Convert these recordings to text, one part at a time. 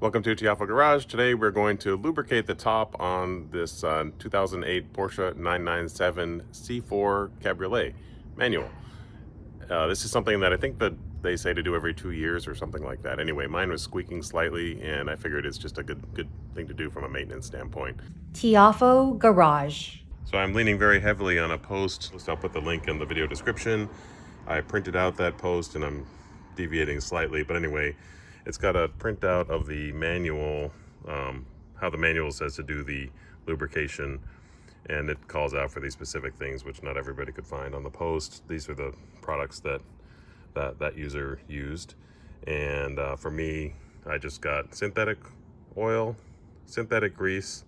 Welcome to Tiafo Garage. Today we're going to lubricate the top on this 2008 Porsche 997 C4 Cabriolet manual. This is something that I think that they say to do every 2 years or something like that. Anyway, mine was squeaking slightly and I figured it's just a good thing to do from a maintenance standpoint. Tiafo Garage. So I'm leaning very heavily on a post. I'll put the link in the video description. I printed out that post and I'm deviating slightly, but anyway, it's got a printout of the manual, how the manual says to do the lubrication, and it calls out for these specific things which not everybody could find on the post. These are the products that user used, and for me, I just got synthetic oil, synthetic grease,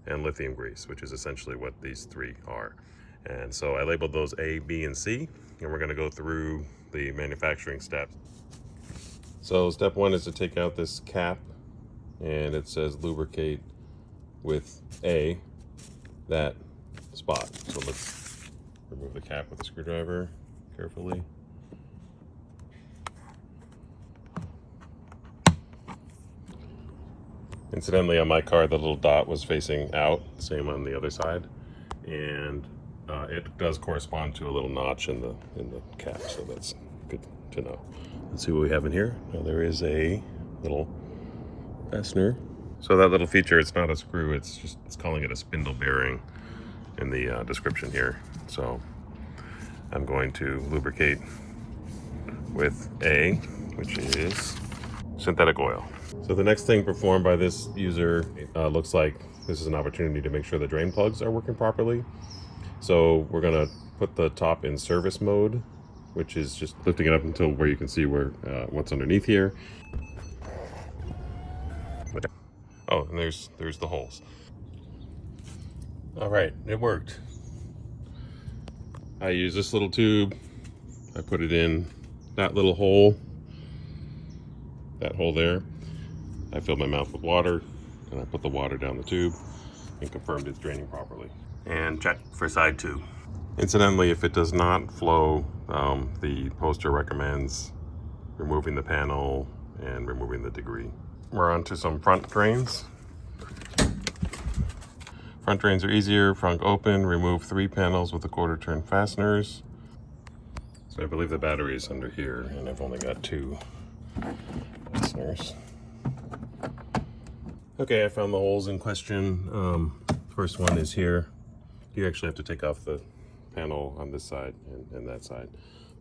and lithium grease, which is essentially what these three are. And so I labeled those A, B, and C, and we're going to go through the manufacturing steps. So step one is to take out this cap, and it says lubricate with A, that spot. So let's remove the cap with a screwdriver carefully. Incidentally, on my car, the little dot was facing out, same on the other side, and it does correspond to a little notch in the cap, so that's good to know. Let's see what we have in here. Now there is a little fastener. So that little feature, it's not a screw, it's calling it a spindle bearing in the description here. So I'm going to lubricate with A, which is synthetic oil. So the next thing performed by this user looks like this is an opportunity to make sure the drain plugs are working properly. So we're gonna put the top in service mode, which is just lifting it up until where you can see where what's underneath here. Oh, and there's the holes. All right, it worked. I use this little tube. I put it in that little hole, that hole there. I filled my mouth with water, and I put the water down the tube and confirmed it's draining properly. And check for side 2. Incidentally, if it does not flow, the poster recommends removing the panel and removing the degree. We're on to some front drains. Front drains are easier. Front open, remove 3 panels with the 1/4 turn fasteners. So I believe the battery is under here, and I've only got 2 fasteners. Okay, I found the holes in question. First one is here. You actually have to take off the panel on this side and that side.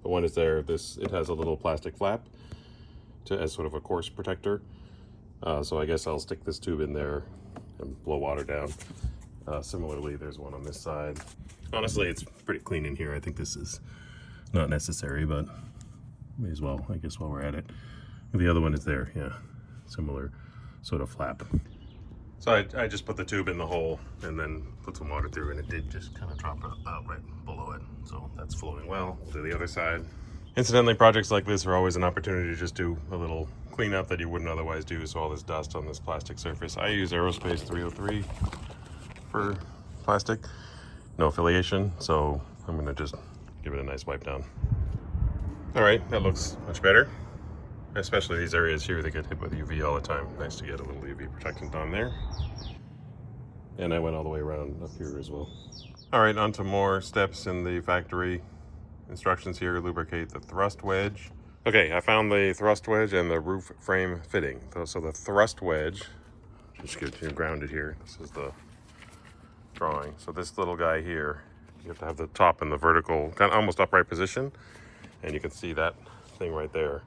The one is there. It has a little plastic flap as sort of a course protector. So I guess I'll stick this tube in there and blow water down. Similarly, there's one on this side. Honestly, it's pretty clean in here. I think this is not necessary, but may as well, I guess, while we're at it. The other one is there, yeah, similar sort of flap. So I just put the tube in the hole and then put some water through, and it did just kind of drop out right below it. So that's flowing well. We'll do the other side. Incidentally, projects like this are always an opportunity to just do a little cleanup that you wouldn't otherwise do. So all this dust on this plastic surface. I use Aerospace 303 for plastic. No affiliation, so I'm gonna just give it a nice wipe down. All right, that looks much better. Especially these areas here that get hit with UV all the time. Nice to get a little UV protectant on there. And I went all the way around up here as well. All right, on to more steps in the factory. Instructions here: lubricate the thrust wedge. Okay, I found the thrust wedge and the roof frame fitting. So the thrust wedge, just get you grounded here. This is the drawing. So this little guy here, you have to have the top in the vertical, kind of almost upright position. And you can see that thing right there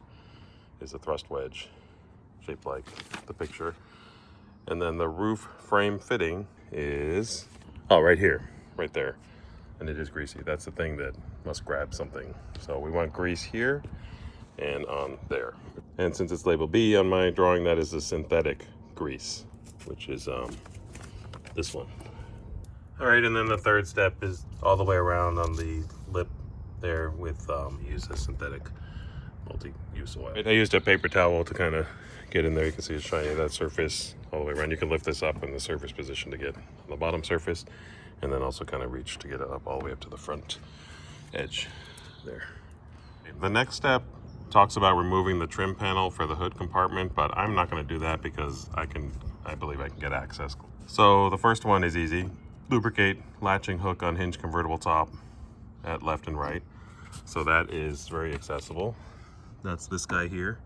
is a thrust wedge, shaped like the picture. And then the roof frame fitting is, oh, right here, right there. And it is greasy. That's the thing that must grab something. So we want grease here and on there. And since it's labeled B on my drawing, that is a synthetic grease, which is this one. All right, and then the third step is all the way around on the lip there with use a synthetic multi-use oil. I used a paper towel to kind of get in there. You can see it's shiny, that surface all the way around. You can lift this up in the surface position to get on the bottom surface, and then also kind of reach to get it up all the way up to the front edge there. The next step talks about removing the trim panel for the hood compartment, but I'm not going to do that because I believe I can get access. So the first one is easy. Lubricate latching hook on hinge convertible top at left and right. So that is very accessible. That's this guy here.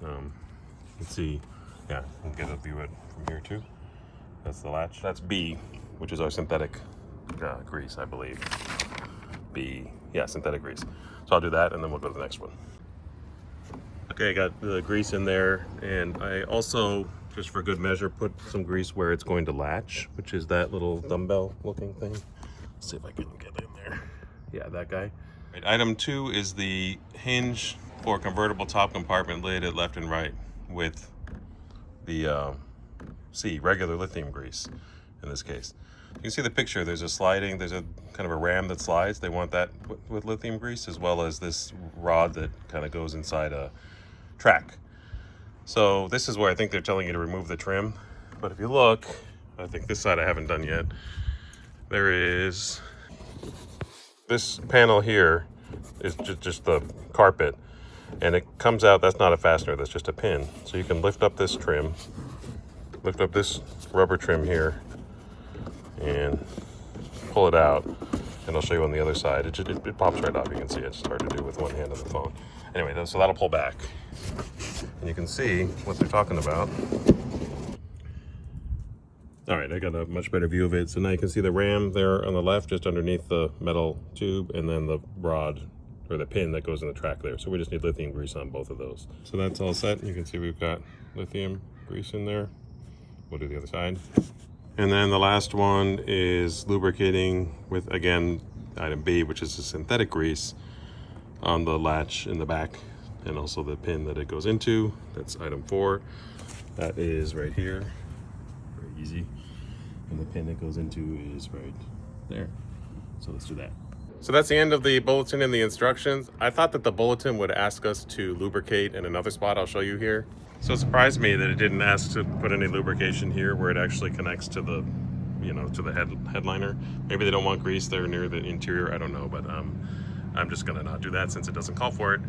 Let's see. Yeah, we'll get a view of it from here too. That's the latch. That's B, which is our synthetic grease, I believe. B, yeah, synthetic grease. So I'll do that and then we'll go to the next one. Okay, I got the grease in there, and I also, just for good measure, put some grease where it's going to latch, which is that little dumbbell looking thing. Let's see if I can get in there. Yeah, that guy. Right, item 2 is the hinge for convertible top compartment lid at left and right with the regular lithium grease in this case. You can see the picture. There's a sliding, there's a kind of a ram that slides. They want that with lithium grease, as well as this rod that kind of goes inside a track. So this is where I think they're telling you to remove the trim. But if you look, I think this side I haven't done yet. There is this panel here is just the carpet, and it comes out. That's not a fastener, that's just a pin. So you can lift up this trim, lift up this rubber trim here, and pull it out, and I'll show you on the other side. It pops right off. You can see it's hard to do with one hand on the phone. Anyway, so that'll pull back, and you can see what they're talking about. All right, I got a much better view of it. So now you can see the ram there on the left, just underneath the metal tube, and then the rod or the pin that goes in the track there. So we just need lithium grease on both of those. So that's all set. You can see we've got lithium grease in there. We'll do the other side. And then the last one is lubricating with, again, item B, which is a synthetic grease on the latch in the back, and also the pin that it goes into. That's item 4. That is right here. Very easy. And the pin it goes into is right there. So let's do that. So that's the end of the bulletin and the instructions. I thought that the bulletin would ask us to lubricate in another spot I'll show you here. So it surprised me that it didn't ask to put any lubrication here where it actually connects to the, to the headliner. Maybe they don't want grease there near the interior, I don't know, but I'm just gonna not do that since it doesn't call for it.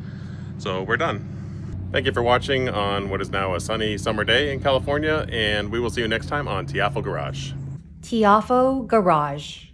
So we're done. Thank you for watching on what is now a sunny summer day in California, and we will see you next time on Tiafo Garage. Tiafo Garage.